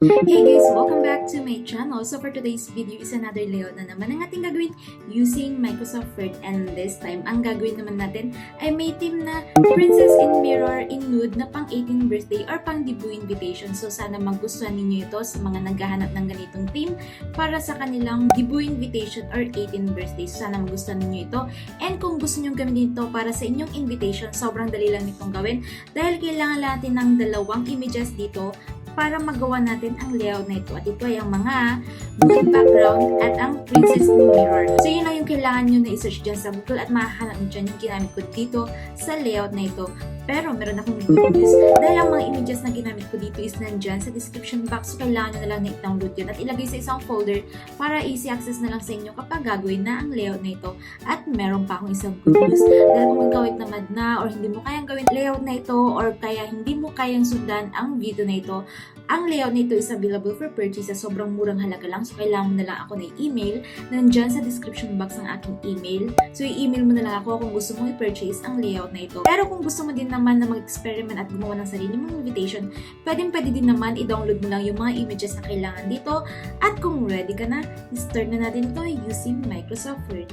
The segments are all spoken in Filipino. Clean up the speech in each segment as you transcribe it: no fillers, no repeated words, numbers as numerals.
Hey guys! Welcome back to my channel. So for today's video is another layout na naman ang ating gagawin using Microsoft Word, and this time ang gagawin naman natin ay may theme na Princess in Mirror in Nude na pang 18th birthday or pang debut invitation. So sana magustuhan ninyo ito sa mga naghahanap ng ganitong theme para sa kanilang debut invitation or 18th birthday. So sana magustuhan ninyo ito, and kung gusto nyo gamitin ito para sa inyong invitation, sobrang dali lang nitong gawin dahil kailangan natin ng dalawang images dito para magawa natin ang layout na ito. At ito ay ang mga nude background at ang princess in mirror. So yun lang yung kailangan nyo na i-search dyan sa Google at mahahanap nyo dyan yung ginamit ko dito sa layout na ito. Pero meron akong good news dahil ang mga images na ginamit ko dito is nandyan sa description box. So kailangan nyo na lang na i-download yun at ilagay sa isang folder para easy access na lang sa inyo kapag gagawin na ang layout na ito. At meron pa akong isang good news dahil kung ikaw ay tamad na or hindi mo kayang gawin layout na ito or kaya hindi mo kayang sundan ang video na ito, ang layout nito is available for purchase sa sobrang murang halaga lang. So, kailangan mo na lang ako na i-email. Nandyan sa description box ng aking email. So, i-email mo na lang ako kung gusto mong i-purchase ang layout na ito. Pero kung gusto mo din naman na mag-experiment at gumawa ng sarili mong invitation, pwede din naman i-download mo lang yung mga images na kailangan dito. At kung ready ka na, start na natin ito using Microsoft Word.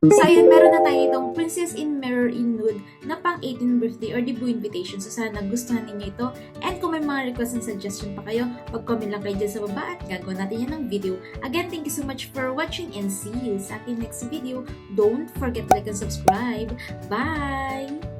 So, ayun, meron na tayo itong Princess in Mirror in Nude na pang 18th birthday or debut invitation. So, sana nagustuhan ninyo ito. And kung may mga request and suggestion pa kayo, mag-comment lang kayo dyan sa baba at gagawin natin yan ng video. Again, thank you so much for watching and see you sa ating next video. Don't forget to like and subscribe. Bye!